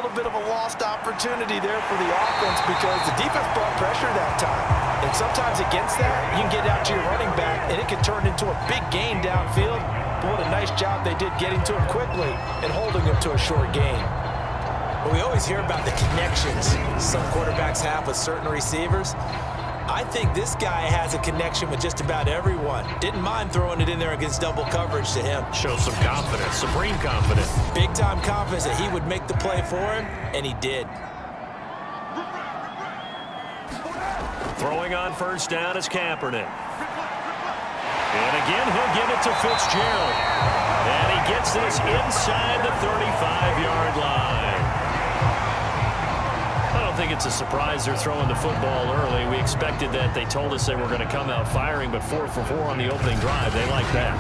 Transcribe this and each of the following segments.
little bit of a lost opportunity there for the offense because the defense brought pressure that time. And sometimes against that, you can get out to your running back, and it can turn into a big gain downfield. But what a nice job they did getting to him quickly and holding him to a short gain. Well, we always hear about the connections some quarterbacks have with certain receivers. I think this guy has a connection with just about everyone. Didn't mind throwing it in there against double coverage to him. Shows some confidence, supreme confidence. Big-time confidence that he would make the play for him, and he did. Throwing on first down is Kaepernick. And again, he'll give it to Fitzgerald. And he gets this inside the 35-yard line. I don't think it's a surprise they're throwing the football early. We expected that. They told us they were going to come out firing, but 4 for 4 on the opening drive. They like that.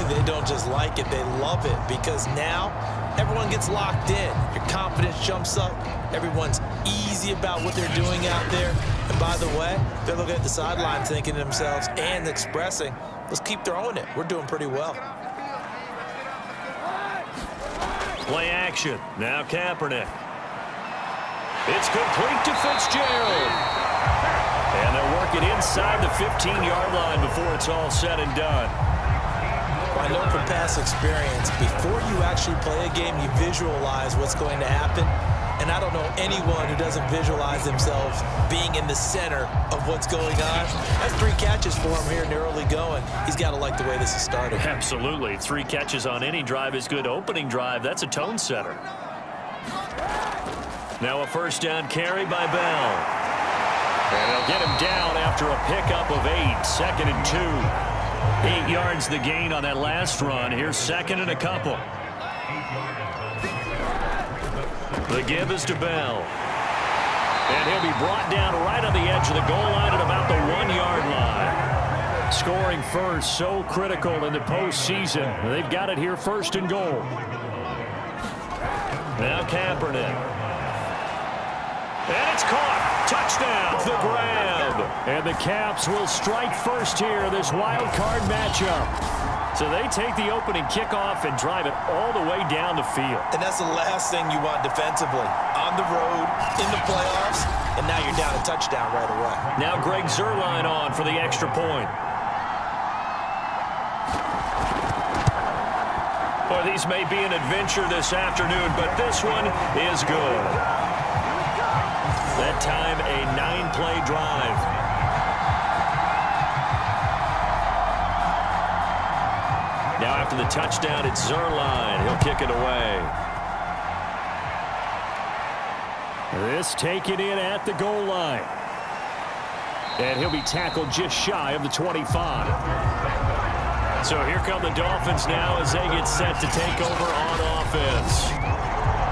They don't just like it, they love it, because now everyone gets locked in. Your confidence jumps up. Everyone's easy about what they're doing out there. And by the way, they're looking at the sideline thinking to themselves and expressing, let's keep throwing it. We're doing pretty well. Play action. Now Kaepernick. It's complete to Fitzgerald. And they're working inside the 15-yard line before it's all said and done. I know from past experience, before you actually play a game, you visualize what's going to happen. And I don't know anyone who doesn't visualize themselves being in the center of what's going on. That's 3 catches for him here in the early going. He's got to like the way this is started. Absolutely. 3 catches on any drive is good. Opening drive, that's a tone setter. Now a first down carry by Bell. And they'll get him down after a pickup of 8. 2nd and 2. 8 yards the gain on that last run. Here's 2nd and a couple. The give is to Bell. And he'll be brought down right on the edge of the goal line at about the 1-yard line. Scoring first, so critical in the postseason. They've got it here, 1st and goal. Now Kaepernick. And it's caught. Touchdown. The grab. And the Caps will strike first here, this wild card matchup. So they take the opening kickoff and drive it all the way down the field. And that's the last thing you want defensively. On the road, in the playoffs, and now you're down a touchdown right away. Now Greg Zuerlein on for the extra point. Boy, these may be an adventure this afternoon, but this one is good. That time, a 9-play drive. Now after the touchdown, it's Zuerlein. He'll kick it away. This taken in at the goal line. And he'll be tackled just shy of the 25. So here come the Dolphins now as they get set to take over on offense.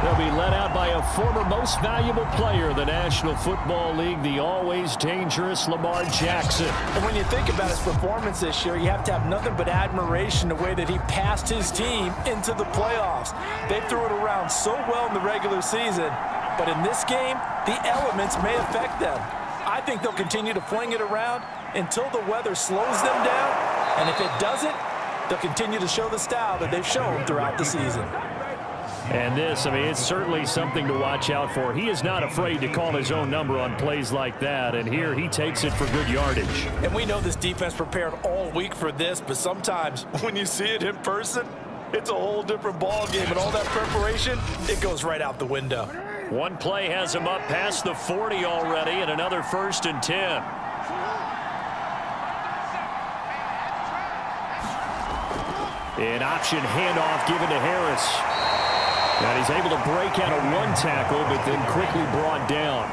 They'll be led out by a former most valuable player in the National Football League, the always dangerous Lamar Jackson. And when you think about his performance this year, you have to have nothing but admiration the way that he passed his team into the playoffs. They threw it around so well in the regular season, but in this game, the elements may affect them. I think they'll continue to fling it around until the weather slows them down, and if it doesn't, they'll continue to show the style that they've shown throughout the season. And this, I mean, it's certainly something to watch out for. He is not afraid to call his own number on plays like that, and here he takes it for good yardage. And we know this defense prepared all week for this, but sometimes when you see it in person, it's a whole different ball game, and all that preparation, it goes right out the window. One play has him up past the 40 already, and another 1st and 10. An option handoff given to Harris. And he's able to break out of 1 tackle, but then quickly brought down.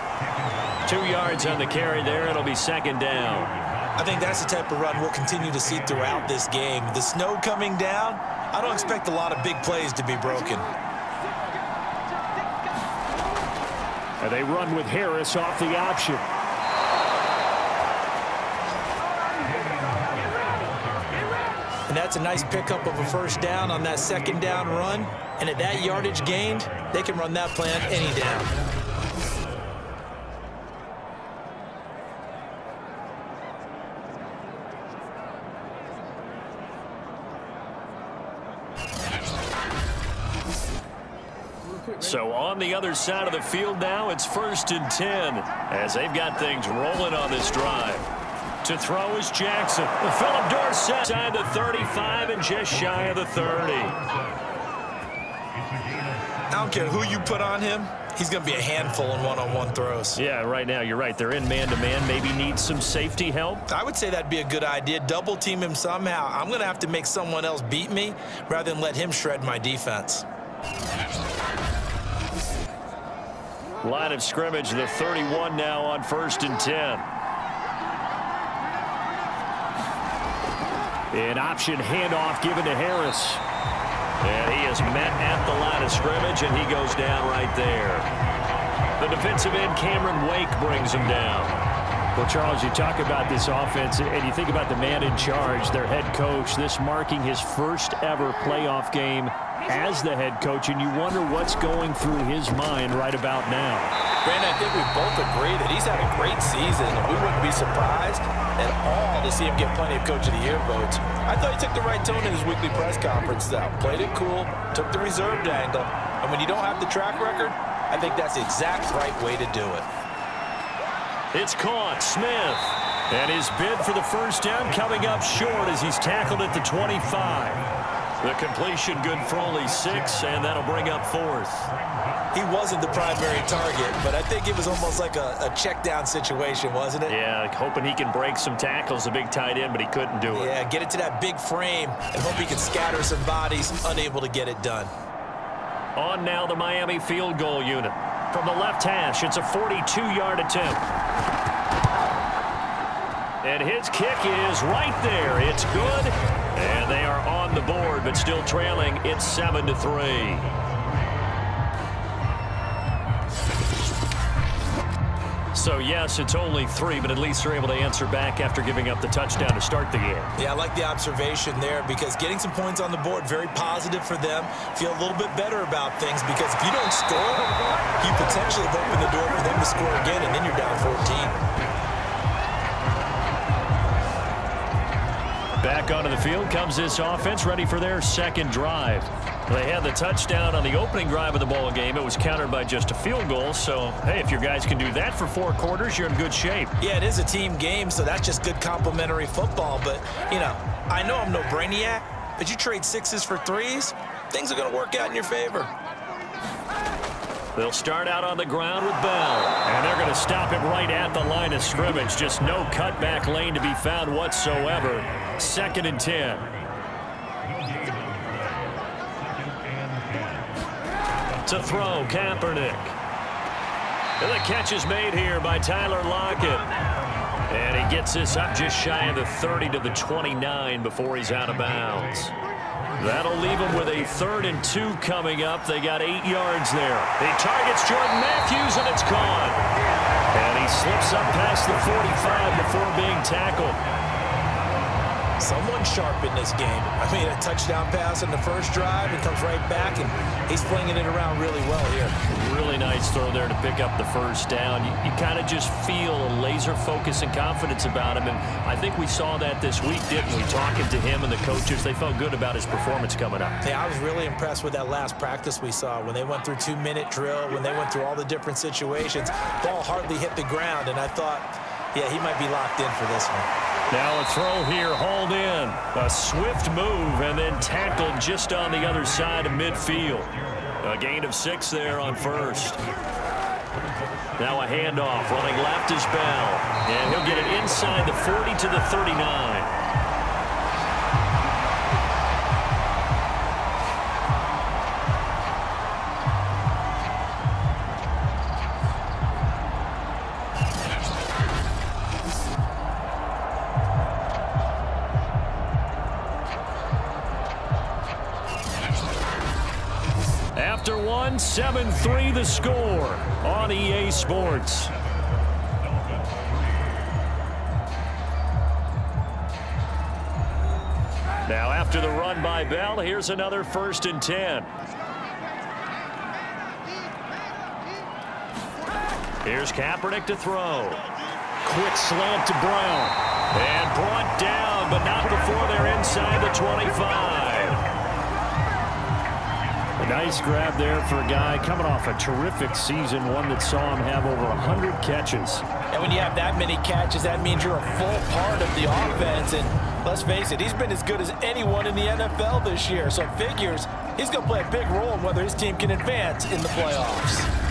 2 yards on the carry there. It'll be 2nd down. I think that's the type of run we'll continue to see throughout this game. The snow coming down, I don't expect a lot of big plays to be broken. And they run with Harris off the option. And that's a nice pickup of a 1st down on that 2nd down run. And at that yardage gained, they can run that plan any down. So on the other side of the field now, it's 1st and 10 as they've got things rolling on this drive. To throw is Jackson. Philip Dorsett inside the 35 and just shy of the 30. I don't care who you put on him. He's going to be a handful in one-on-one throws. Yeah, right now, you're right. They're in man-to-man. Maybe need some safety help. I would say that'd be a good idea. Double team him somehow. I'm going to have to make someone else beat me rather than let him shred my defense. Line of scrimmage, the 31 now on 1st and 10. An option handoff given to Harris. And he is met at the line of scrimmage, and he goes down right there. The defensive end, Cameron Wake, brings him down. Well, Charles, you talk about this offense, and you think about the man in charge, their head coach, this marking his first ever playoff game as the head coach, and you wonder what's going through his mind right about now. Brandon, I think we both agree that he's had a great season, and we wouldn't be surprised at all to see him get plenty of Coach of the Year votes. I thought he took the right tone in his weekly press conference, though. Played it cool, took the reserved angle, and when you don't have the track record, I think that's the exact right way to do it. It's caught, Smith. And his bid for the first down coming up short as he's tackled at the 25. The completion good for only 6, and that'll bring up 4th. He wasn't the primary target, but I think it was almost like a check down situation, wasn't it? Yeah, hoping he can break some tackles, a big tight end, but he couldn't do it. Yeah, get it to that big frame and hope he can scatter some bodies, unable to get it done. On now the Miami field goal unit. From the left hash, it's a 42-yard attempt. And his kick is right there. It's good. And they are on the board, but still trailing. It's 7-3. So, yes, it's only 3, but at least they're able to answer back after giving up the touchdown to start the game. Yeah, I like the observation there because getting some points on the board, very positive for them. Feel a little bit better about things because if you don't score, you potentially have opened the door for them to score again, and then you're down 14. Back onto the field comes this offense, ready for their second drive. They had the touchdown on the opening drive of the ball game. It was countered by just a field goal. So, hey, if your guys can do that for 4 quarters, you're in good shape. Yeah, it is a team game, so that's just good complimentary football. But, you know I'm no brainiac, but you trade 6s for 3s, things are going to work out in your favor. They'll start out on the ground with Bell. And they're going to stop it right at the line of scrimmage. Just no cutback lane to be found whatsoever. 2nd and 10. To throw, Kaepernick. And the catch is made here by Tyler Lockett. And he gets this up just shy of the 30 to the 29 before he's out of bounds. That'll leave him with a 3rd and 2 coming up. They got 8 yards there. He targets Jordan Matthews, and it's gone. And he slips up past the 45 before being tackled. Someone sharp in this game. I mean, a touchdown pass in the first drive and comes right back, and he's flinging it around really well here. Really nice throw there to pick up the first down. You kind of just feel a laser focus and confidence about him, and I think we saw that this week, didn't we? Talking to him and the coaches, they felt good about his performance coming up. Yeah, I was really impressed with that last practice we saw when they went through 2-minute drill, when they went through all the different situations. Ball hardly hit the ground, and I thought, yeah, he might be locked in for this one. Now a throw here, hauled in. A swift move and then tackled just on the other side of midfield. A gain of 6 there on 1st. Now a handoff, running left is Bell. And he'll get it inside the 40 to the 39. After 7-3 the score on EA Sports. Now after the run by Bell, here's another 1st and 10. Here's Kaepernick to throw. Quick slant to Brown. And brought down, but not before they're inside the 25. Nice grab there for a guy coming off a terrific season, one that saw him have over 100 catches. And when you have that many catches, that means you're a full part of the offense. And let's face it, he's been as good as anyone in the NFL this year. So it figures he's going to play a big role in whether his team can advance in the playoffs.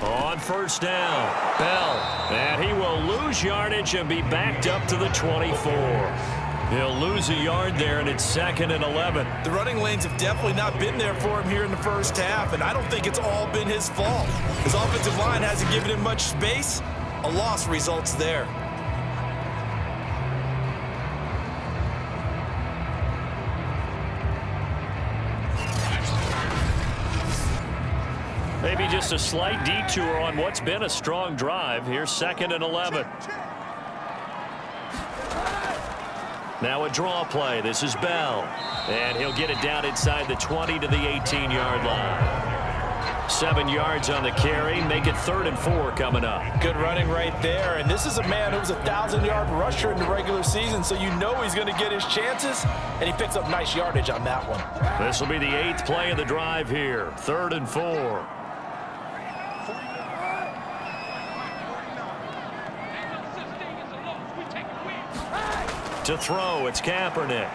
On first down, Bell. And he will lose yardage and be backed up to the 24. He'll lose a yard there, and it's 2nd and 11. The running lanes have definitely not been there for him here in the first half, and I don't think it's all been his fault. His offensive line hasn't given him much space. A loss results there. Maybe just a slight detour on what's been a strong drive. Here's 2nd and 11. Now a draw play. This is Bell. And he'll get it down inside the 20 to the 18-yard line. 7 yards on the carry. Make it 3rd and 4 coming up. Good running right there. And this is a man who was a 1,000-yard rusher in the regular season, so you know he's going to get his chances. And he picks up nice yardage on that one. This will be the 8th play of the drive here. 3rd and 4. To throw, it's Kaepernick.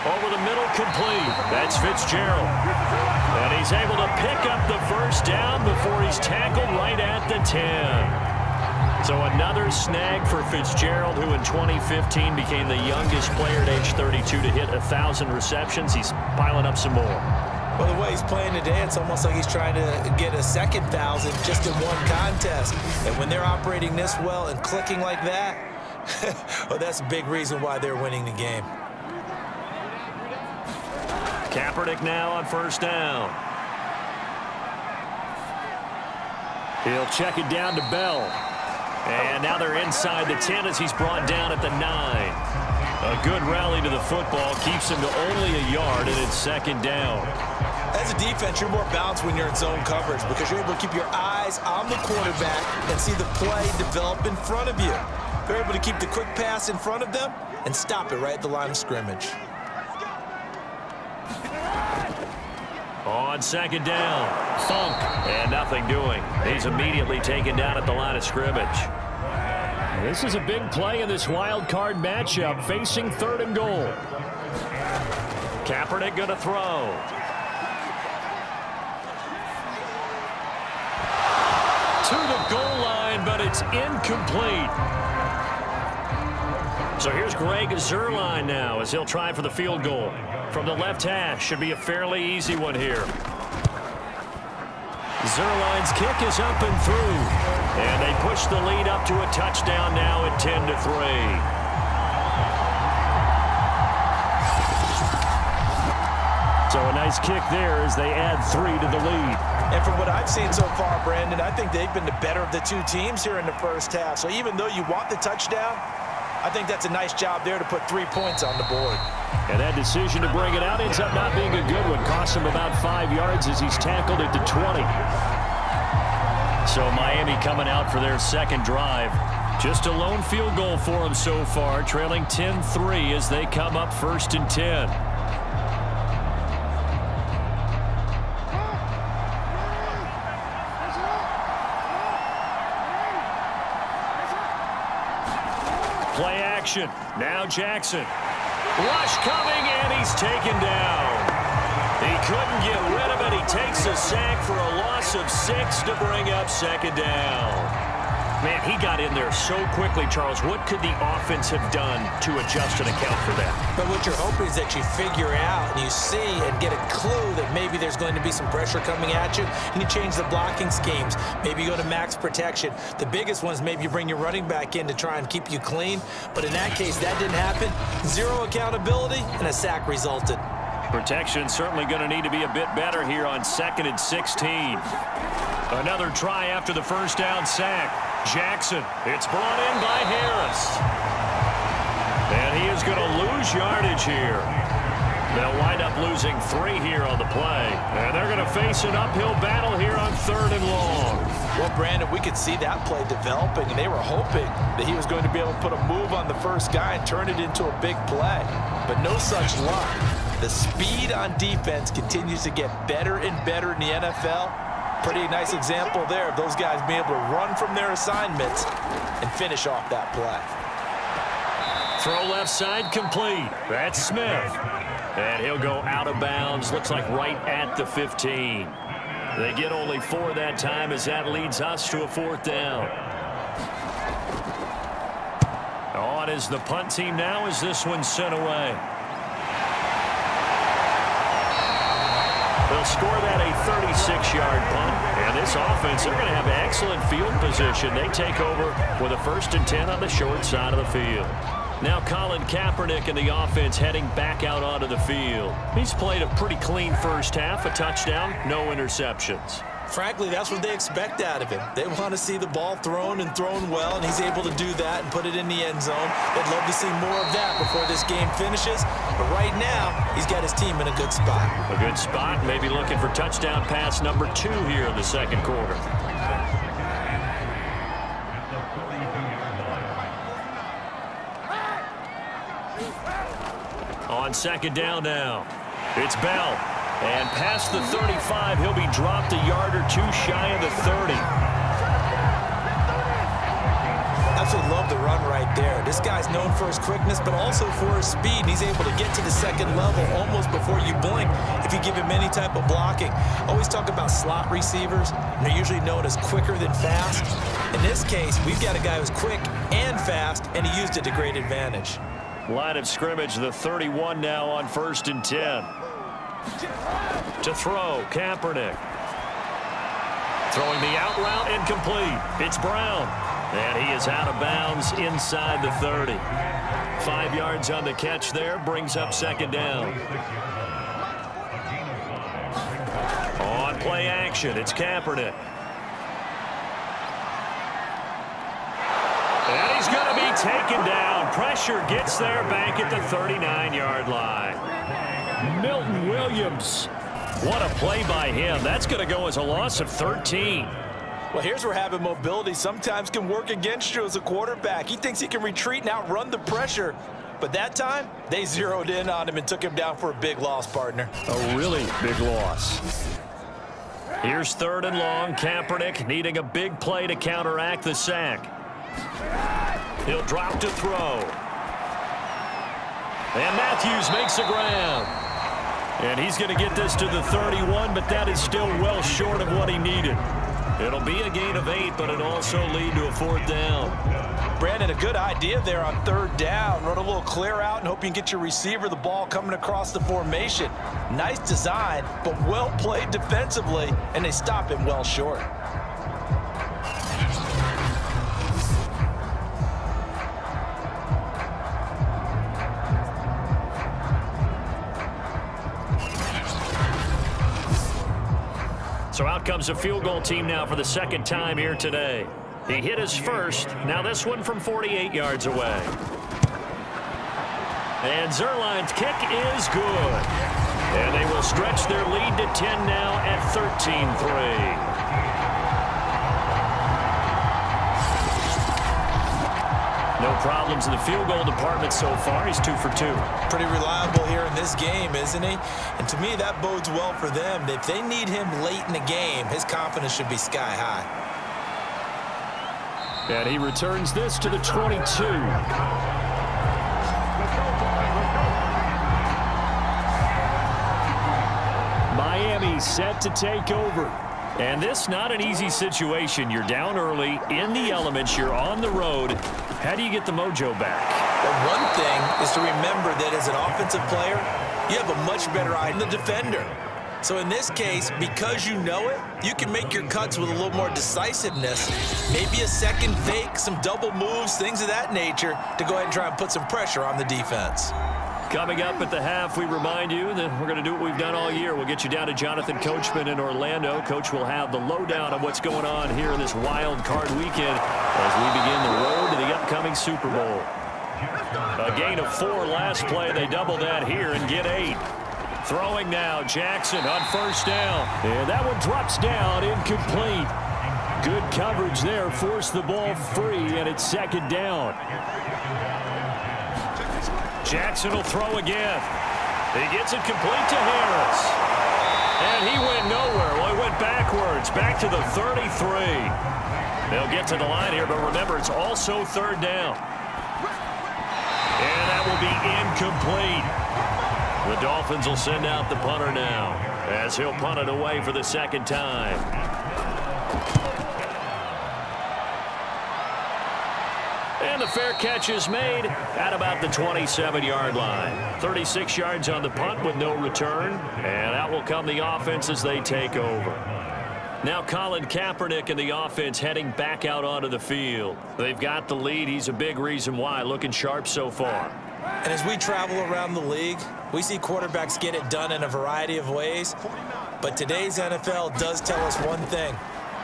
Over the middle, complete. That's Fitzgerald. And he's able to pick up the first down before he's tackled right at the 10. So another snag for Fitzgerald, who in 2015 became the youngest player at age 32 to hit 1,000 receptions. He's piling up some more. Well, the way he's playing today, it's almost like he's trying to get a second 1,000 just in one contest. And when they're operating this well and clicking like that, well, that's a big reason why they're winning the game. Kaepernick now on first down. He'll check it down to Bell. And now they're inside the 10 as he's brought down at the 9. A good rally to the football keeps him to only a yard, and it's 2nd down. As a defense, you're more balanced when you're in zone coverage because you're able to keep your eyes on the quarterback and see the play develop in front of you. They're able to keep the quick pass in front of them and stop it right at the line of scrimmage. On 2nd down, thunk, and nothing doing. He's immediately taken down at the line of scrimmage. This is a big play in this wild card matchup, facing 3rd and goal. Kaepernick going to throw. To the goal line, but it's incomplete. So here's Greg Zuerlein now as he'll try for the field goal. From the left hash, should be a fairly easy one here. Zuerlein's kick is up and through. And they push the lead up to a touchdown now at 10-3. So a nice kick there as they add 3 to the lead. And from what I've seen so far, Brandon, I think they've been the better of the two teams here in the first half. So even though you want the touchdown, I think that's a nice job there to put 3 points on the board. And that decision to bring it out ends up not being a good one. Costs him about 5 yards as he's tackled at the 20. So Miami coming out for their second drive. Just a lone field goal for them so far, trailing 10-3 as they come up 1st and 10. Play action. Now Jackson. Rush coming, and he's taken down. He couldn't get rid of it. He takes a sack for a loss of 6 to bring up 2nd down. Man, he got in there so quickly, Charles. What could the offense have done to adjust and account for that? But what you're hoping is that you figure out and you see and get a clue that maybe there's going to be some pressure coming at you, and you change the blocking schemes. Maybe you go to max protection. The biggest one is maybe you bring your running back in to try and keep you clean. But in that case, that didn't happen. 0 accountability, and a sack resulted. Protection certainly going to need to be a bit better here on 2nd and 16. Another try after the first down sack. Jackson, it's brought in by Harris. And he is going to lose yardage here. They'll wind up losing 3 here on the play. And they're going to face an uphill battle here on 3rd and long. Well, Brandon, we could see that play developing, and they were hoping that he was going to be able to put a move on the first guy and turn it into a big play. But no such luck. The speed on defense continues to get better and better in the NFL. Pretty nice example there of those guys being able to run from their assignments and finish off that play. Throw left side complete. That's Smith. And he'll go out of bounds. Looks like right at the 15. They get only 4 that time as that leads us to a 4th down. On is the punt team now as this one's sent away. They'll score that a 36-yard punt. And this offense, they're going to have excellent field position. They take over with a 1st and 10 on the short side of the field. Now Colin Kaepernick and the offense heading back out onto the field. He's played a pretty clean first half, a touchdown, no interceptions. Frankly, that's what they expect out of him. They want to see the ball thrown and thrown well, and he's able to do that and put it in the end zone. They'd love to see more of that before this game finishes. But right now, he's got his team in a good spot. A good spot, maybe looking for touchdown pass number 2 here in the 2nd quarter. On 2nd down now, it's Bell. And past the 35, he'll be dropped a yard or 2 shy of the 30. Absolutely love the run right there. This guy's known for his quickness, but also for his speed. And he's able to get to the 2nd level almost before you blink if you give him any type of blocking. Always talk about slot receivers, and they're usually known as quicker than fast. In this case, we've got a guy who's quick and fast, and he used it to great advantage. Line of scrimmage, the 31 now on 1st and 10. To throw, Kaepernick. Throwing the out route incomplete. It's Brown. And he is out of bounds inside the 30. 5 yards on the catch there, brings up 2nd down. On play action, it's Kaepernick. And he's going to be taken down. Pressure gets there back at the 39-yard line. Milton Williams. What a play by him. That's going to go as a loss of 13. Well, here's where having mobility sometimes can work against you as a quarterback. He thinks he can retreat and outrun the pressure. But that time, they zeroed in on him and took him down for a big loss, partner. A really big loss. Here's 3rd and long. Kaepernick needing a big play to counteract the sack. He'll drop to throw. And Matthews makes the ground. And he's going to get this to the 31, but that is still well short of what he needed. It'll be a gain of 8, but it'll also lead to a 4th down. Brandon, a good idea there on 3rd down. Run a little clear out and hope you can get your receiver the ball coming across the formation. Nice design, but well played defensively, and they stop him well short. So out comes a field goal team now for the 2nd time here today. He hit his first. Now this one from 48 yards away. And Zerline's kick is good. And they will stretch their lead to 10 now at 13-3. No problems in the field goal department so far. He's 2 for 2. Pretty reliable here in this game, isn't he? And to me, that bodes well for them. If they need him late in the game, his confidence should be sky high. And he returns this to the 22. Miami set to take over. And this not an easy situation. You're down early, in the elements, you're on the road. How do you get the mojo back? Well, one thing is to remember that as an offensive player, you have a much better eye than the defender. So in this case, because you know it, you can make your cuts with a little more decisiveness. Maybe a second fake, some double moves, things of that nature to go ahead and try and put some pressure on the defense. Coming up at the half, we remind you that we're going to do what we've done all year. We'll get you down to Jonathan Coachman in Orlando. Coach will have the lowdown of what's going on here in this wild card weekend as we begin the road to the upcoming Super Bowl. A gain of 4 last play. They double that here and get 8. Throwing now, Jackson on first down. And that one drops down, incomplete. Good coverage there, forced the ball free, and it's second down. Jackson will throw again. He gets it complete to Harris. And he went nowhere. Well, he went backwards, back to the 33. They'll get to the line here, but remember, it's also third down. And that will be incomplete. The Dolphins will send out the punter now, as he'll punt it away for the second time. And the fair catch is made at about the 27-yard line. 36 yards on the punt with no return. And out will come the offense as they take over. Now Colin Kaepernick and the offense heading back out onto the field. They've got the lead. He's a big reason why. Looking sharp so far. And as we travel around the league, we see quarterbacks get it done in a variety of ways. But today's NFL does tell us one thing.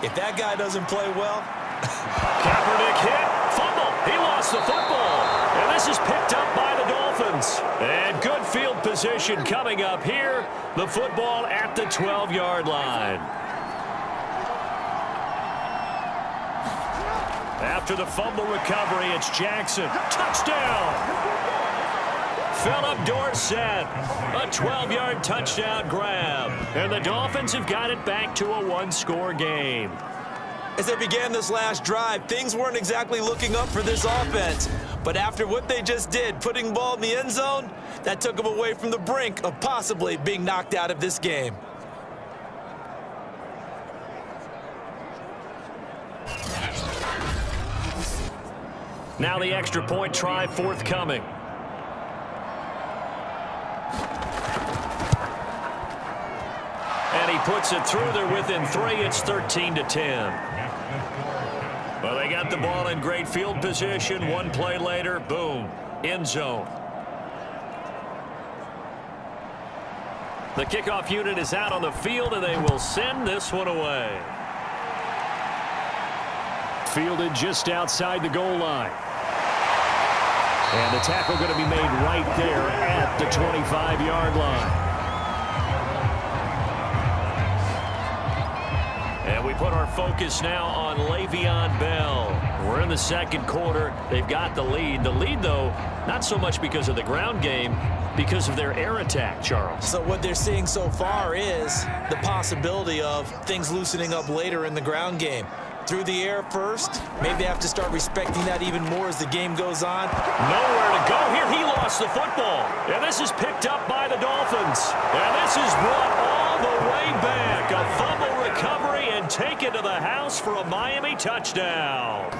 If that guy doesn't play well... Kaepernick hit. Fumble. He lost the football. And this is picked up by the Dolphins. And good field position coming up here. The football at the 12-yard line. After the fumble recovery, it's Jackson. Touchdown! Philip Dorsett. A 12-yard touchdown grab. And the Dolphins have got it back to a one-score game. As they began this last drive, things weren't exactly looking up for this offense. But after what they just did, putting the ball in the end zone, that took them away from the brink of possibly being knocked out of this game. Now the extra point try forthcoming. And he puts it through. They're within 3. It's 13-10. Well, they got the ball in great field position. One play later, boom, end zone. The kickoff unit is out on the field, and they will send this one away. Fielded just outside the goal line. And the tackle going to be made right there at the 25-yard line. And we put our focus now on Le'Veon Bell. We're in the second quarter. They've got the lead. The lead, though, not so much because of the ground game, because of their air attack, Charles. So what they're seeing so far is the possibility of things loosening up later in the ground game. Through the air first, maybe they have to start respecting that even more as the game goes on. Nowhere to go here. He lost the football. And this is picked up by the Dolphins. And this is brought all the way back. A fumble recovery and taken to the house for a Miami touchdown.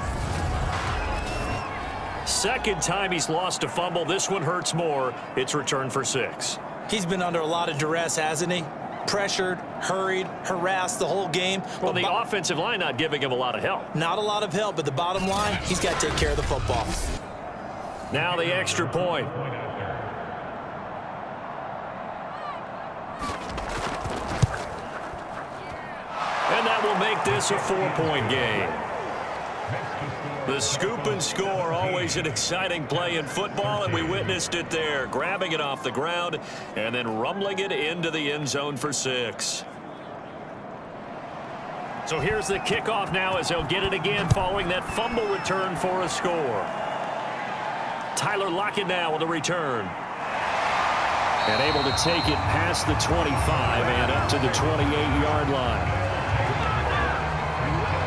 Second time he's lost a fumble. This one hurts more. It's returned for 6. He's been under a lot of duress, hasn't he? Pressured, hurried, harassed the whole game. Well, the offensive line not giving him a lot of help. Not a lot of help, but the bottom line, he's got to take care of the football. Now the extra point. And that will make this a 4-point game. The scoop and score, always an exciting play in football, and we witnessed it there, grabbing it off the ground and then rumbling it into the end zone for 6. So here's the kickoff now as they'll get it again following that fumble return for a score. Tyler Lockett now with the return. And able to take it past the 25 and up to the 28-yard line.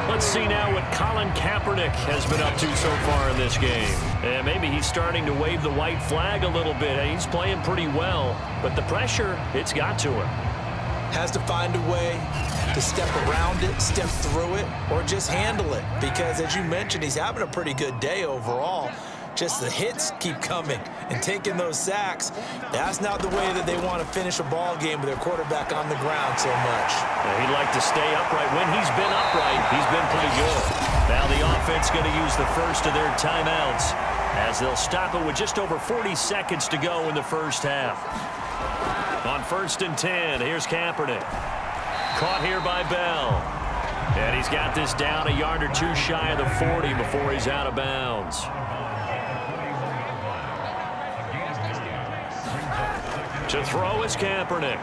Let's see now what Colin Kaepernick has been up to so far in this game. And maybe he's starting to wave the white flag a little bit. He's playing pretty well, but the pressure, it's got to him. Has to find a way to step around it, step through it, or just handle it. Because as you mentioned, he's having a pretty good day overall. Just the hits keep coming and taking those sacks. That's not the way that they want to finish a ball game with their quarterback on the ground so much. Yeah, he'd like to stay upright. When he's been upright, he's been pretty good. Now the offense going to use the first of their timeouts as they'll stop it with just over 40 seconds to go in the first half. On 1st and 10, here's Kaepernick. Caught here by Bell. And he's got this down a yard or two shy of the 40 before he's out of bounds. To throw is Kaepernick.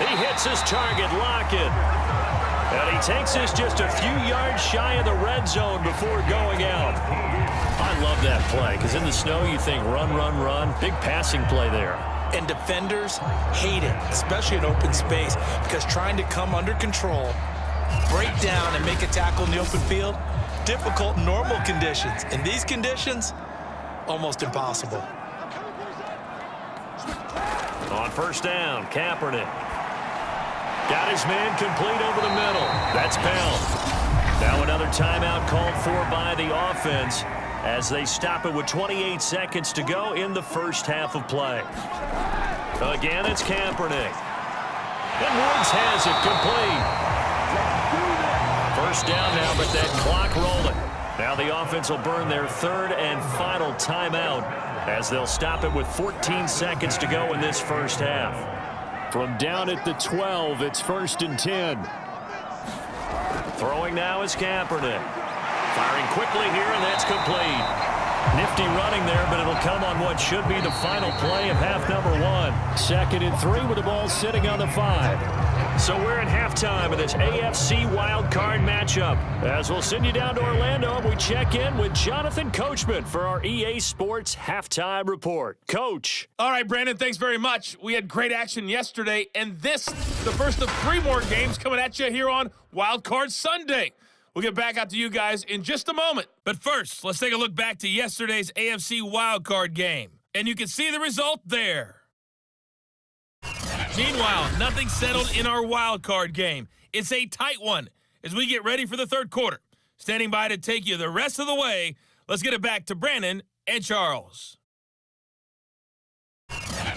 He hits his target, Lockett. And he takes this just a few yards shy of the red zone before going out. I love that play because in the snow you think run, run, run. Big passing play there. And defenders hate it, especially in open space, because trying to come under control, break down, and make a tackle in the open field, difficult in normal conditions. In these conditions, almost impossible. On first down, Kaepernick. Got his man complete over the middle. That's Bell. Now another timeout called for by the offense as they stop it with 28 seconds to go in the first half of play. Again, it's Kaepernick. And Woods has it complete. First down now, but that clock rolling. Now the offense will burn their third and final timeout as they'll stop it with 14 seconds to go in this first half. From down at the 12, it's 1st and 10. Throwing now is Kaepernick. Firing quickly here, and that's complete. Nifty running there, but it'll come on what should be the final play of half number 1. 2nd and 3 with the ball sitting on the 5. So we're at halftime of this AFC wildcard matchup. As we'll send you down to Orlando, we check in with Jonathan Coachman for our EA Sports Halftime Report. Coach. All right, Brandon, thanks very much. We had great action yesterday, and this, the first of 3 more games coming at you here on Wildcard Sunday. We'll get back out to you guys in just a moment. But first, let's take a look back to yesterday's AFC wildcard game. And you can see the result there. Meanwhile, nothing settled in our wildcard game. It's a tight one as we get ready for the third quarter. Standing by to take you the rest of the way, let's get it back to Brandon and Charles.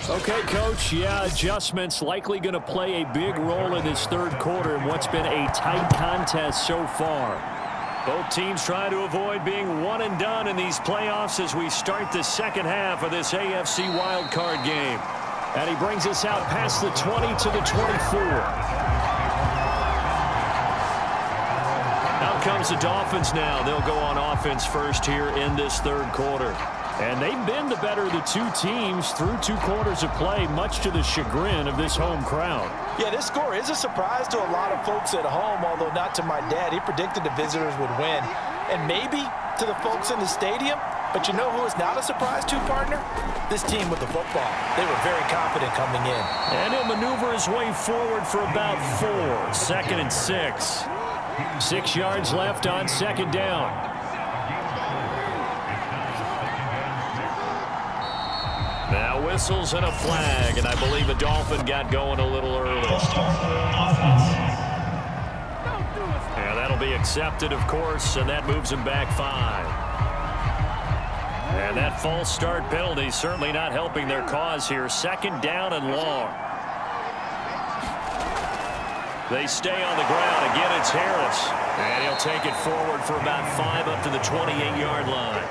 Okay, Coach. Yeah, adjustments likely going to play a big role in this third quarter in what's been a tight contest so far. Both teams trying to avoid being one and done in these playoffs as we start the second half of this AFC wildcard game. And he brings us out past the 20 to the 24. Out comes the Dolphins now. They'll go on offense first here in this third quarter. And they've been the better of the 2 teams through 2 quarters of play, much to the chagrin of this home crowd. Yeah, this score is a surprise to a lot of folks at home, although not to my dad. He predicted the visitors would win. And maybe to the folks in the stadium. But you know who is not a surprise to, partner? This team with the football. They were very confident coming in. And he'll maneuver his way forward for about 4. 2nd and 6. 6 yards left on 2nd down. Now whistles and a flag, and I believe a Dolphin got going a little early. Yeah, that'll be accepted, of course, and that moves him back 5. And that false start penalty certainly not helping their cause here. 2nd down and long. They stay on the ground. Again, it's Harris. And he'll take it forward for about 5 up to the 28-yard line.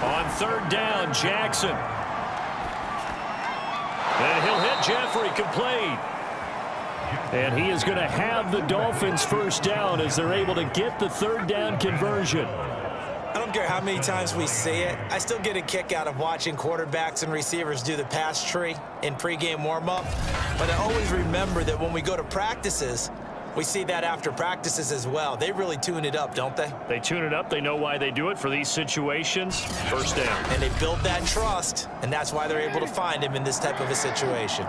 On 3rd down, Jackson. And he'll hit Jeffrey complete. And he is going to have the Dolphins first down as they're able to get the 3rd down conversion. I don't care how many times we see it. I still get a kick out of watching quarterbacks and receivers do the pass tree in pregame warm-up. But I always remember that when we go to practices, we see that after practices as well. They really tune it up, don't they? They tune it up. They know why they do it for these situations. First down. And they build that trust, and that's why they're able to find him in this type of a situation.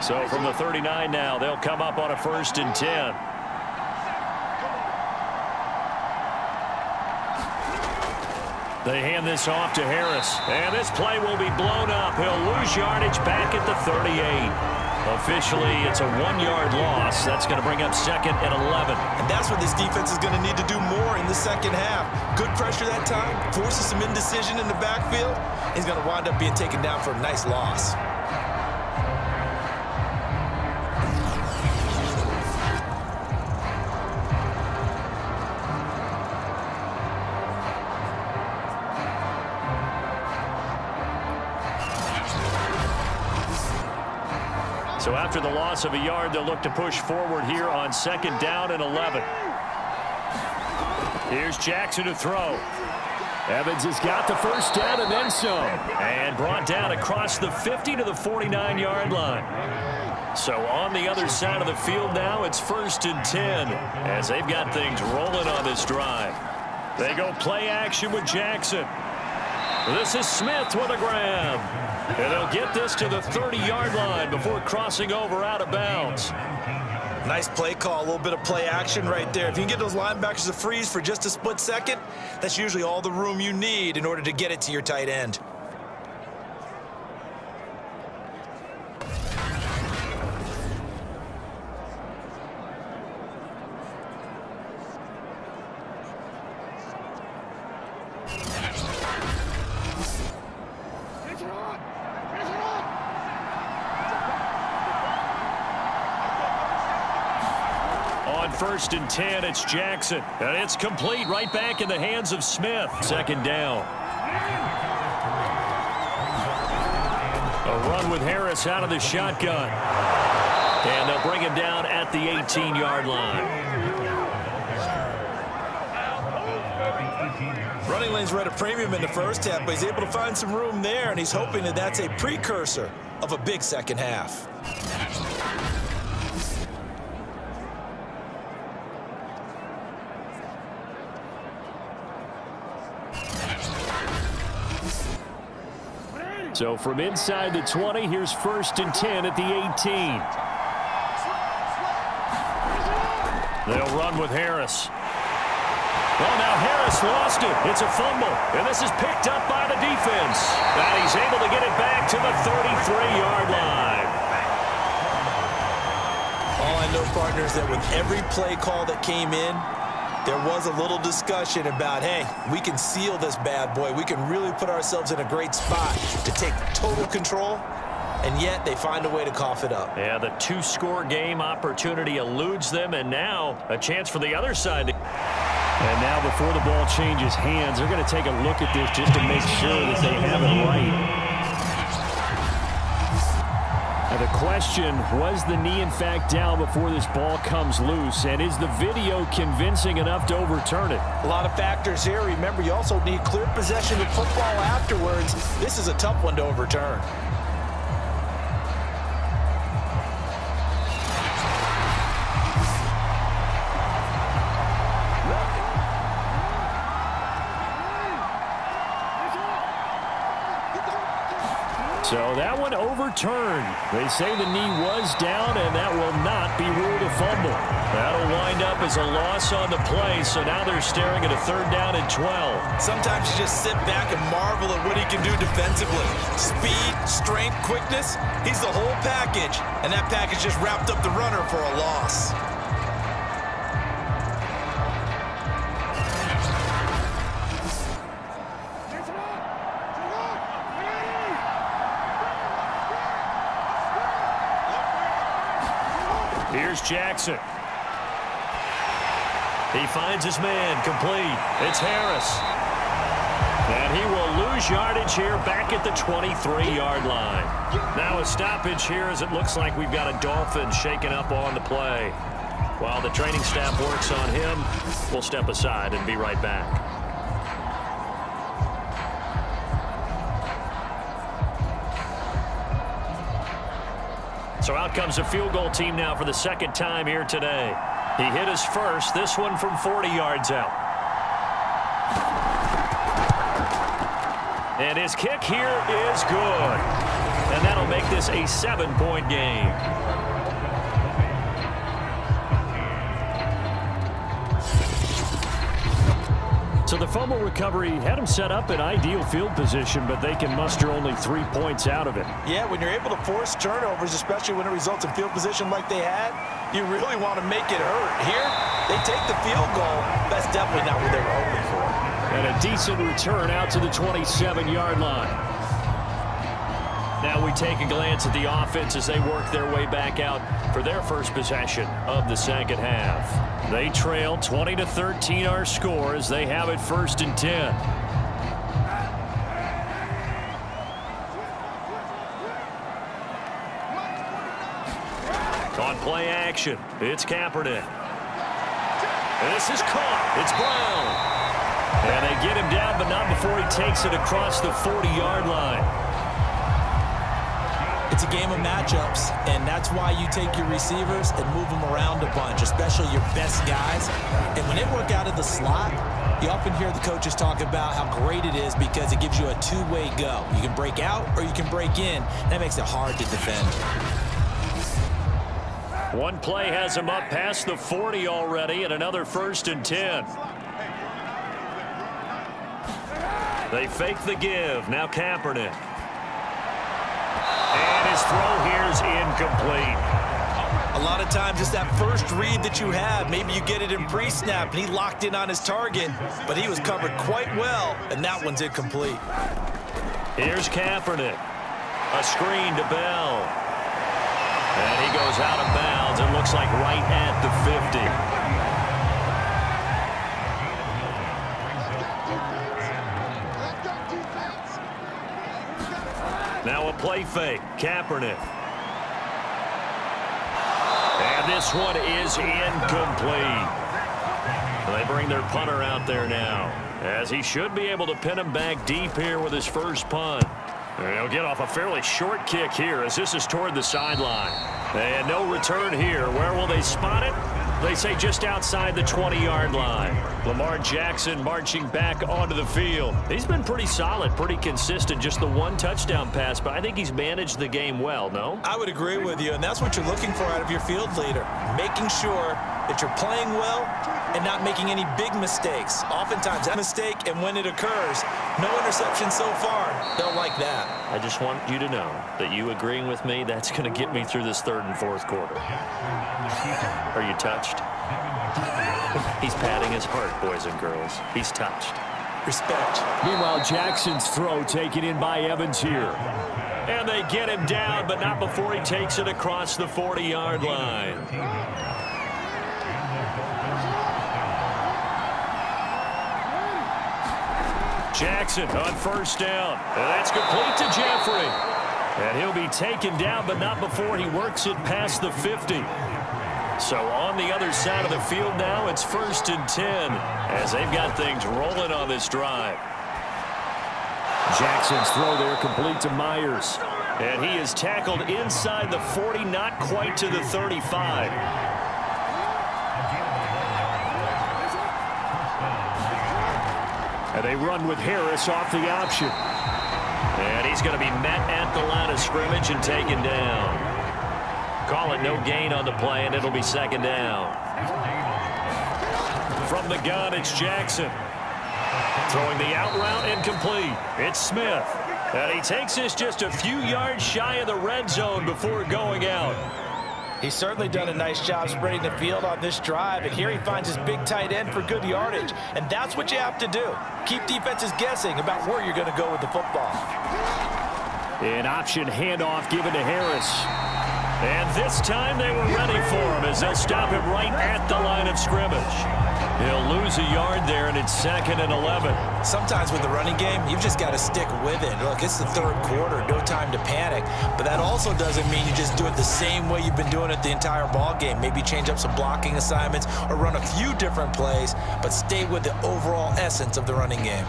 So from the 39 now, they'll come up on a 1st and 10. They hand this off to Harris. And this play will be blown up. He'll lose yardage back at the 38. Officially, it's a 1-yard loss. That's going to bring up 2nd and 11. And that's what this defense is going to need to do more in the second half. Good pressure that time, forces some indecision in the backfield. He's going to wind up being taken down for a nice loss. So after the loss of a yard, they'll look to push forward here on 2nd down and 11. Here's Jackson to throw. Evans has got the first down and then some. And brought down across the 50 to the 49-yard line. So on the other side of the field now, it's 1st and 10 as they've got things rolling on this drive. They go play action with Jackson. This is Smith with a grab. And they'll get this to the 30-yard line before crossing over out of bounds. Nice play call, a little bit of play action right there. If you can get those linebackers to freeze for just a split second, that's usually all the room you need in order to get it to your tight end. On 1st and 10, it's Jackson. And it's complete right back in the hands of Smith. 2nd down. A run with Harris out of the shotgun. And they'll bring him down at the 18-yard line. Running lanes were at a premium in the first half, but he's able to find some room there, and he's hoping that that's a precursor of a big second half. So from inside the 20, here's 1st and 10 at the 18. They'll run with Harris. Well, now Harris lost it. It's a fumble, and this is picked up by the defense. And he's able to get it back to the 33-yard line. All I know, partners, that with every play call that came in, there was a little discussion about, hey, we can seal this bad boy. We can really put ourselves in a great spot to take total control, and yet they find a way to cough it up. Yeah, the 2-score game opportunity eludes them, and now a chance for the other side. And now before the ball changes hands, they're going to take a look at this just to make sure that they have it right. Now the question, was the knee in fact down before this ball comes loose, and is the video convincing enough to overturn it? A lot of factors here. Remember, you also need clear possession of football afterwards. This is a tough one to overturn. So that one overturned. They say the knee was down, and that will not be ruled a fumble. That'll wind up as a loss on the play, so now they're staring at a 3rd down and 12. Sometimes you just sit back and marvel at what he can do defensively. Speed, strength, quickness, he's the whole package, and that package just wrapped up the runner for a loss. Here's Jackson. He finds his man, complete. It's Harris. And he will lose yardage here back at the 23-yard line. Now a stoppage here as it looks like we've got a Dolphins shaken up on the play. While the training staff works on him, we'll step aside and be right back. So out comes a field goal team now for the 2nd time here today. He hit his first, this one from 40 yards out. And his kick here is good. And that'll make this a 7-point game. So the fumble recovery had them set up in ideal field position, but they can muster only 3 points out of it. Yeah, when you're able to force turnovers, especially when it results in field position like they had, you really want to make it hurt. Here, they take the field goal. That's definitely not what they were hoping for. And a decent return out to the 27-yard line. Now we take a glance at the offense as they work their way back out for their first possession of the 2nd half. They trail 20-13 our score as they have it 1st and 10. On play action, it's Kaepernick. And this is caught. It's Brown. And they get him down, but not before he takes it across the 40-yard line. It's a game of matchups, and that's why you take your receivers and move them around a bunch, especially your best guys. And when they work out of the slot, you often hear the coaches talk about how great it is because it gives you a two-way go. You can break out or you can break in. That makes it hard to defend. One play has him up past the 40 already, and another 1st and 10. They fake the give. Now Kaepernick. And his throw here is incomplete. A lot of times it's that first read that you have. Maybe you get it in pre-snap, and he locked in on his target, but he was covered quite well, and that one's incomplete. Here's Kaepernick. A screen to Bell. And he goes out of bounds. It looks like right at the 50. Now a play fake. Kaepernick. And this one is incomplete. They bring their punter out there now, as he should be able to pin him back deep here with his first punt. And he'll get off a fairly short kick here as this is toward the sideline. And no return here. Where will they spot it? They say just outside the 20-yard line. Lamar Jackson marching back onto the field. He's been pretty solid, pretty consistent. Just the one touchdown pass, but I think he's managed the game well, no? I would agree with you, and that's what you're looking for out of your field leader. Making sure that you're playing well and not making any big mistakes. Oftentimes that mistake, and when it occurs, no interception so far. Don't like that. I just want you to know that you agreeing with me, that's going to get me through this 3rd and 4th quarter. Are you touched? He's patting his heart, boys and girls. He's touched. Respect. Meanwhile, Jackson's throw taken in by Evans here. And they get him down, but not before he takes it across the 40-yard line. Jackson on 1st down. And that's complete to Jeffrey. And he'll be taken down, but not before he works it past the 50. So on the other side of the field now, it's 1st and 10 as they've got things rolling on this drive. Jackson's throw there complete to Myers. And he is tackled inside the 40, not quite to the 35. And they run with Harris off the option. And he's going to be met at the line of scrimmage and taken down. Call it no gain on the play, and it'll be 2nd down. From the gun, it's Jackson. Throwing the out route incomplete. It's Smith. And he takes this just a few yards shy of the red zone before going out. He's certainly done a nice job spreading the field on this drive, and here he finds his big tight end for good yardage. And that's what you have to do. Keep defenses guessing about where you're going to go with the football. An option handoff given to Harris. And this time they were ready for him as they'll stop him right at the line of scrimmage. He'll lose a yard there, and it's 2nd and 11. Sometimes with the running game, you've just got to stick with it. Look, it's the 3rd quarter, no time to panic. But that also doesn't mean you just do it the same way you've been doing it the entire ball game. Maybe change up some blocking assignments or run a few different plays, but stay with the overall essence of the running game.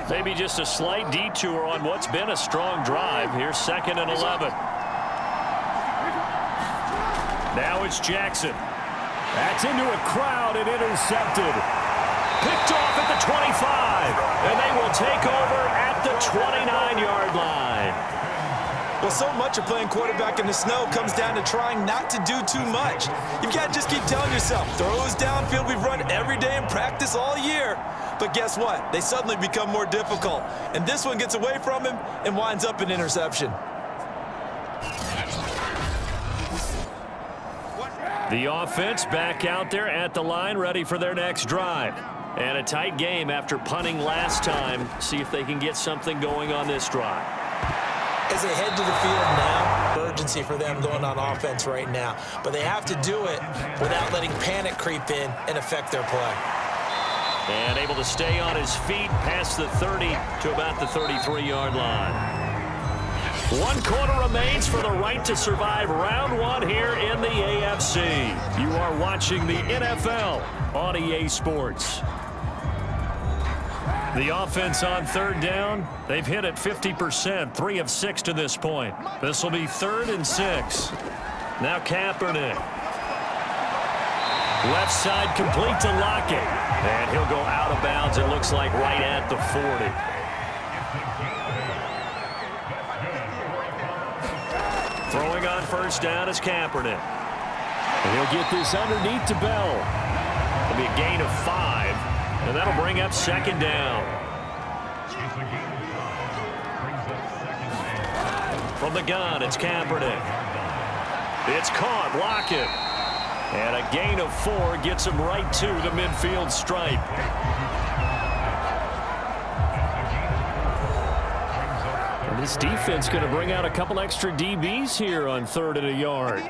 Maybe just a slight detour on what's been a strong drive. Here's 2nd and 11. Now it's Jackson. That's into a crowd and intercepted. Picked off at the 25. And they will take over at the 29-yard line. Well, so much of playing quarterback in the snow comes down to trying not to do too much. You've got to just keep telling yourself, throws downfield we've run every day in practice all year. But guess what? They suddenly become more difficult. And this one gets away from him and winds up an interception. The offense back out there at the line, ready for their next drive. And a tight game after punting last time. See if they can get something going on this drive. As they head to the field now, urgency for them going on offense right now. But they have to do it without letting panic creep in and affect their play. And able to stay on his feet past the 30 to about the 33-yard line. 1 quarter remains for the right to survive round 1 here in the AFC. You are watching the NFL on EA Sports. The offense on 3rd down, they've hit it 50%, 3 of 6 to this point. This will be 3rd and 6. Now Kaepernick. Left side complete to Lockett. And he'll go out of bounds, it looks like, right at the 40. Throwing on 1st down is Kaepernick. And he'll get this underneath to Bell. It'll be a gain of 5, and that'll bring up 2nd down. From the gun, it's Kaepernick. It's caught, Lockett. And a gain of 4 gets him right to the midfield stripe. This defense going to bring out a couple extra DBs here on 3rd and a yard.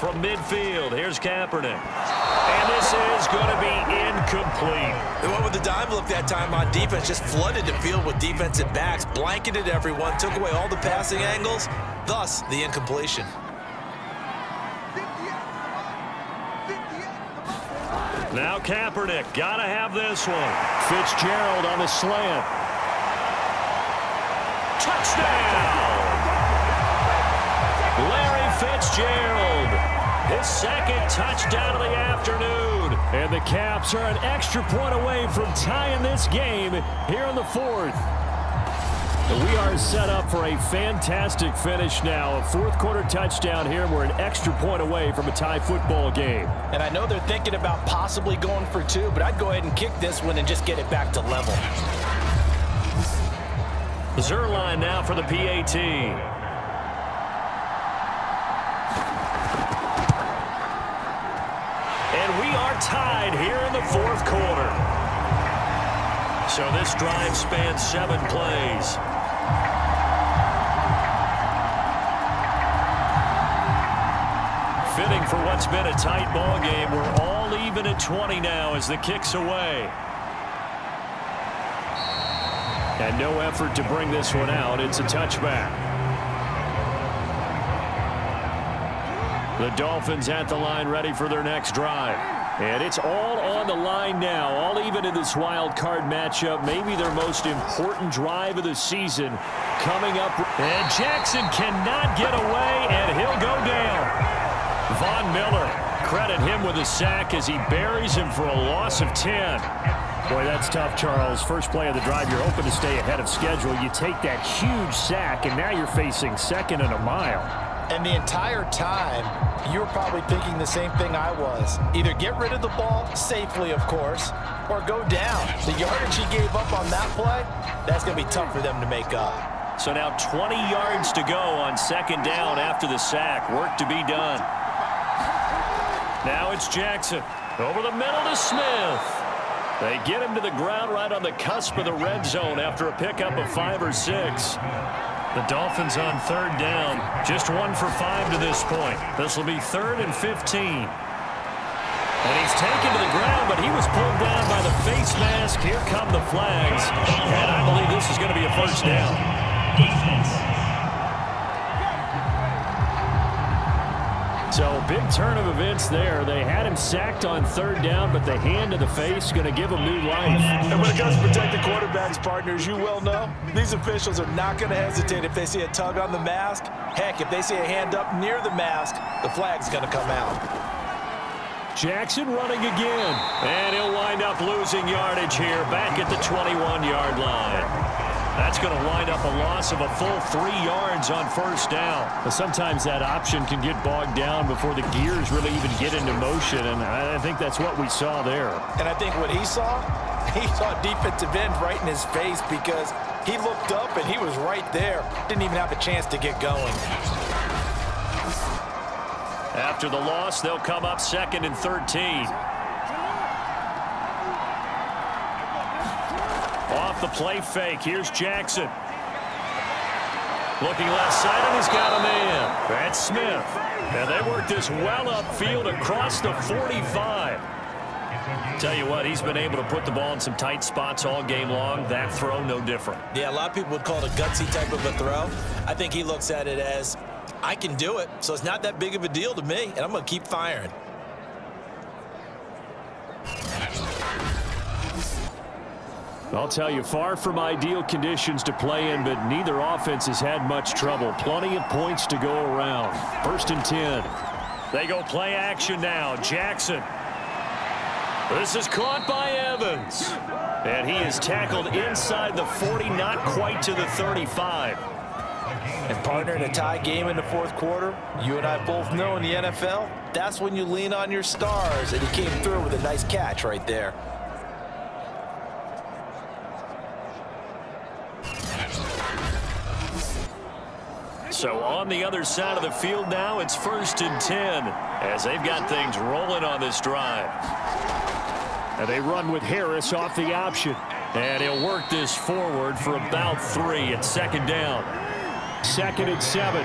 From midfield, here's Kaepernick. And this is going to be incomplete. They went with the dime look that time on defense, just flooded the field with defensive backs, blanketed everyone, took away all the passing angles, thus the incompletion. Now Kaepernick, got to have this one. Fitzgerald on the slant. Touchdown! Larry Fitzgerald, his 2nd touchdown of the afternoon. And the Caps are an extra point away from tying this game here in the 4th. We are set up for a fantastic finish now. A 4th quarter touchdown here. We're an extra point away from a tie football game. And I know they're thinking about possibly going for 2, but I'd go ahead and kick this one and just get it back to level. Zerline now for the PAT. And we are tied here in the 4th quarter. So this drive spans 7 plays. Fitting for what's been a tight ball game. We're all even at 20 now as the kick's away. And no effort to bring this one out. It's a touchback. The Dolphins at the line ready for their next drive. And it's all on the line now, all even in this wild card matchup. Maybe their most important drive of the season coming up. And Jackson cannot get away, and he'll go down. Von Miller, credit him with a sack as he buries him for a loss of 10. Boy, that's tough, Charles. First play of the drive, you're hoping to stay ahead of schedule. You take that huge sack, and now you're facing 2nd and a mile. And the entire time, you were probably thinking the same thing I was. Either get rid of the ball, safely, of course, or go down. The yardage he gave up on that play, that's going to be tough for them to make up. So now 20 yards to go on 2nd down after the sack. Work to be done. Now it's Jackson. Over the middle to Smith. They get him to the ground right on the cusp of the red zone after a pickup of 5 or 6. The Dolphins on 3rd down. Just 1 for 5 to this point. This will be 3rd and 15. And he's taken to the ground, but he was pulled down by the face mask. Here come the flags. And I believe this is going to be a 1st down. So big turn of events there. They had him sacked on 3rd down, but the hand to the face going to give him new life. And when it comes to protecting quarterbacks, partners, you well know, these officials are not going to hesitate if they see a tug on the mask. Heck, if they see a hand up near the mask, the flag's going to come out. Jackson running again. And he'll wind up losing yardage here back at the 21-yard line. That's going to wind up a loss of a full 3 yards on 1st down. But sometimes that option can get bogged down before the gears really even get into motion, and I think that's what we saw there. And I think what he saw defensive end right in his face because he looked up and he was right there. Didn't even have a chance to get going. After the loss, they'll come up 2nd and 13. Off the play fake. Here's Jackson. Looking left side, and he's got a man. That's Smith. And they work this well upfield across the 45. Tell you what, he's been able to put the ball in some tight spots all game long. That throw, no different. Yeah, a lot of people would call it a gutsy type of a throw. I think he looks at it as, I can do it, so it's not that big of a deal to me, and I'm going to keep firing. I'll tell you, far from ideal conditions to play in, but neither offense has had much trouble. Plenty of points to go around. 1st and 10. They go play action now. Jackson. This is caught by Evans. And he is tackled inside the 40, not quite to the 35. And partner, in a tie game in the 4th quarter, you and I both know in the NFL, that's when you lean on your stars. And he came through with a nice catch right there. So on the other side of the field now, it's 1st and 10 as they've got things rolling on this drive. And they run with Harris off the option. And he'll work this forward for about 3 at 2nd down. 2nd and 7.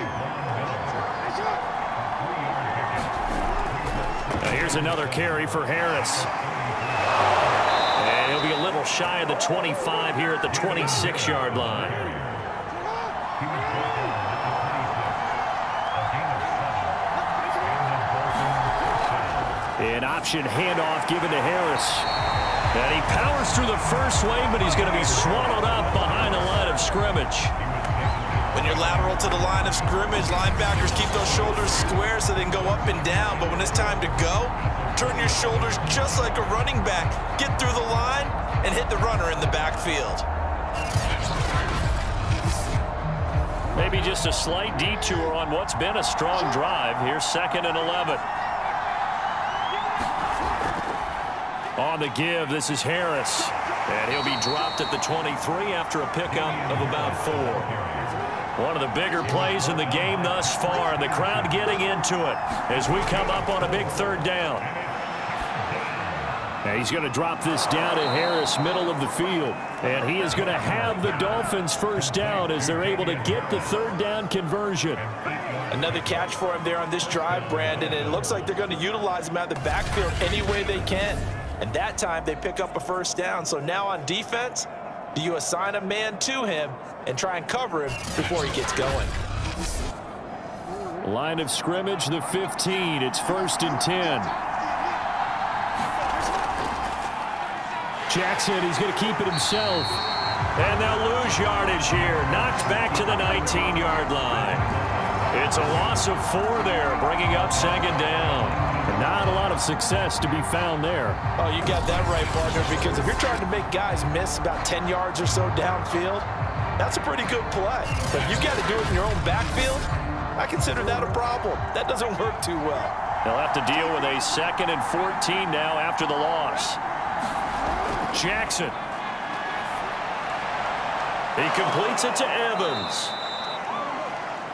Now here's another carry for Harris. And he'll be a little shy of the 25 here at the 26-yard line. An option handoff given to Harris. And he powers through the first wave, but he's going to be swallowed up behind the line of scrimmage. When you're lateral to the line of scrimmage, linebackers keep those shoulders square so they can go up and down. But when it's time to go, turn your shoulders just like a running back. Get through the line and hit the runner in the backfield. Maybe just a slight detour on what's been a strong drive. Here's 2nd and 11. On the give, this is Harris. And he'll be dropped at the 23 after a pickup of about 4. One of the bigger plays in the game thus far, and the crowd getting into it as we come up on a big 3rd down. And he's going to drop this down to Harris, middle of the field. And he is going to have the Dolphins 1st down as they're able to get the 3rd down conversion. Another catch for him there on this drive, Brandon, and it looks like they're going to utilize him out of the backfield any way they can. And that time they pick up a 1st down. So now on defense, do you assign a man to him and try and cover him before he gets going? Line of scrimmage, the 15. It's 1st and 10. Jackson, he's going to keep it himself. And they'll lose yardage here. Knocked back to the 19-yard line. It's a loss of 4 there, bringing up 2nd down. And not a lot of success to be found there. Oh, you got that right, partner, because if you're trying to make guys miss about 10 yards or so downfield, that's a pretty good play. But if you've got to do it in your own backfield, I consider that a problem. That doesn't work too well. They'll have to deal with a 2nd and 14 now after the loss. Jackson. He completes it to Evans.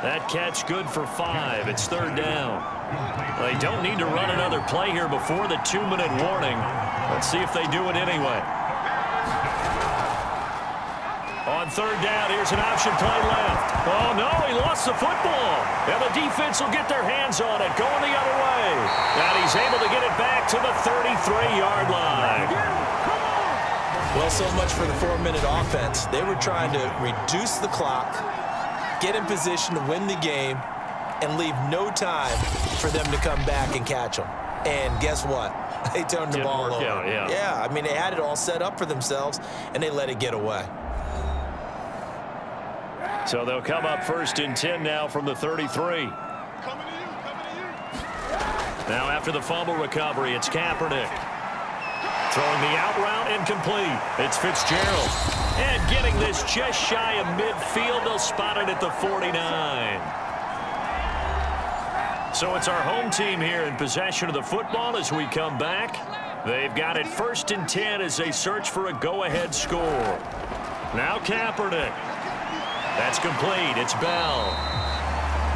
That catch good for 5. It's 3rd down. They don't need to run another play here before the 2-minute warning. Let's see if they do it anyway. On 3rd down, here's an option play left. Oh, no, he lost the football. And the defense will get their hands on it, going the other way. And he's able to get it back to the 33-yard line. Well, so much for the 4-minute offense. They were trying to reduce the clock, get in position to win the game, and leave no time for them to come back and catch them. And guess what? They turned the ball over. Yeah, I mean, they had it all set up for themselves, and they let it get away. So they'll come up 1st and 10 now from the 33. Now after the fumble recovery, it's Kaepernick. Throwing the out route incomplete. It's Fitzgerald. And getting this just shy of midfield. They'll spot it at the 49. So it's our home team here in possession of the football as we come back. They've got it 1st and 10 as they search for a go-ahead score. Now Kaepernick. That's complete. It's Bell.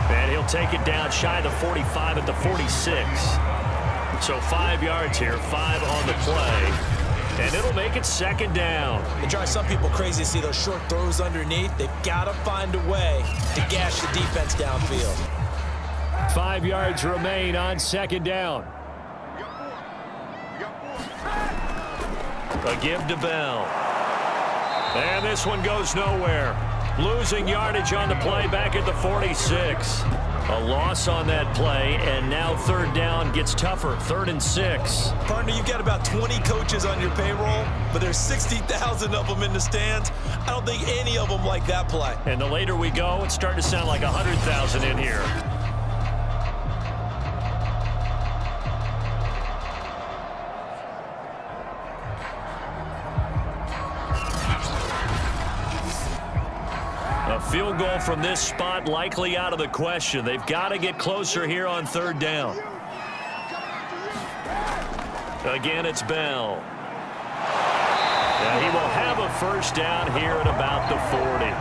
And he'll take it down shy of the 45 at the 46. So 5 yards here, 5 on the play. And it'll make it 2nd down. It drives some people crazy to see those short throws underneath. They've got to find a way to gash the defense downfield. 5 yards remain on 2nd down. A give to Bell. And this one goes nowhere. Losing yardage on the play back at the 46. A loss on that play, and now third down gets tougher. 3rd and 6. Partner, you've got about 20 coaches on your payroll, but there's 60,000 of them in the stands. I don't think any of them like that play. And the later we go, it's starting to sound like 100,000 in here. A field goal from this spot likely out of the question. They've got to get closer here on 3rd down. Again, it's Bell. And he will have a first down here at about the 40.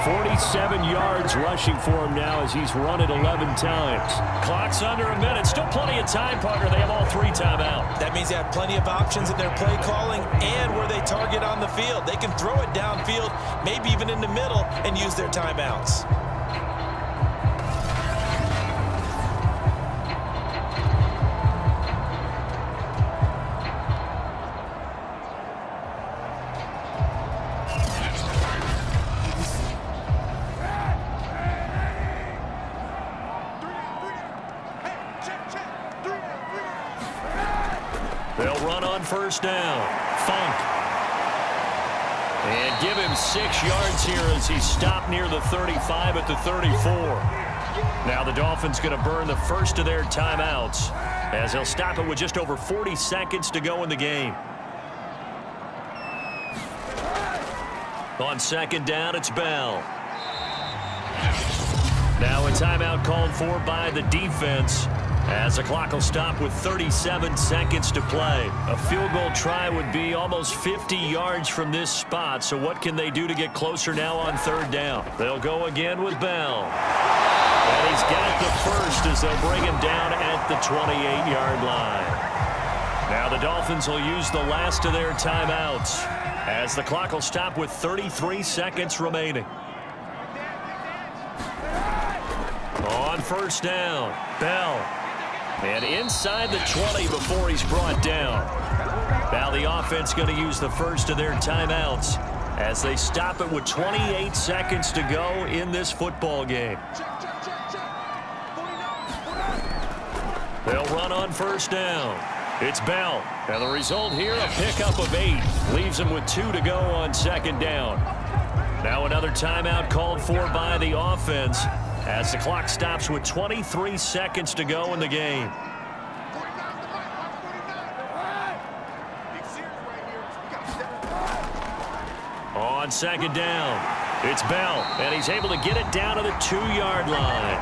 47 yards rushing for him now as he's run it 11 times. Clock's under a minute. Still plenty of time, partner. They have all 3 timeout. That means they have plenty of options in their play calling and where they target on the field. They can throw it downfield, maybe even in the middle, and use their timeouts. They'll run on first down. Funk. And give him 6 yards here as he stopped near the 35 at the 34. Now the Dolphins going to burn the first of their timeouts as they'll stop it with just over 40 seconds to go in the game. On 2nd down, it's Bell. Now a timeout called for by the defense as the clock will stop with 37 seconds to play. A field goal try would be almost 50 yards from this spot, so what can they do to get closer now on 3rd down? They'll go again with Bell. And he's got the first as they'll bring him down at the 28-yard line. Now the Dolphins will use the last of their timeouts as the clock will stop with 33 seconds remaining. On first down, Bell. And inside the 20 before he's brought down. Now the offense going to use the first of their timeouts as they stop it with 28 seconds to go in this football game. They'll run on first down. It's Bell. And the result here, a pickup of 8. Leaves him with 2 to go on 2nd down. Now another timeout called for by the offense as the clock stops with 23 seconds to go in the game. On 2nd down, it's Bell, and he's able to get it down to the 2-yard line.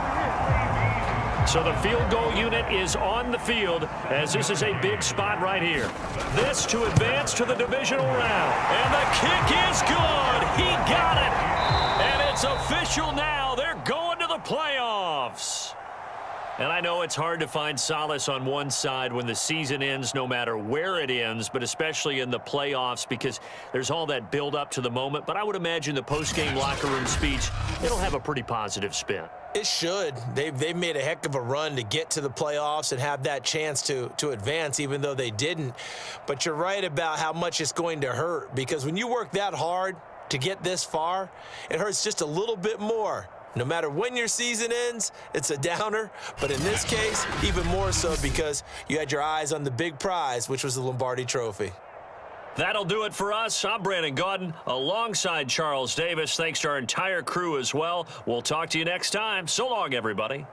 So the field goal unit is on the field as this is a big spot right here. This to advance to the divisional round. And the kick is good. He got it. And it's official now. They're going to the playoffs. And I know it's hard to find solace on one side when the season ends, no matter where it ends, but especially in the playoffs because there's all that build up to the moment. But I would imagine the post-game locker room speech, it'll have a pretty positive spin. It should. They've made a heck of a run to get to the playoffs and have that chance to advance, even though they didn't. But you're right about how much it's going to hurt because when you work that hard to get this far, it hurts just a little bit more. No matter when your season ends, it's a downer. But in this case, even more so because you had your eyes on the big prize, which was the Lombardi Trophy. That'll do it for us. I'm Brandon Gaudin alongside Charles Davis. Thanks to our entire crew as well. We'll talk to you next time. So long, everybody.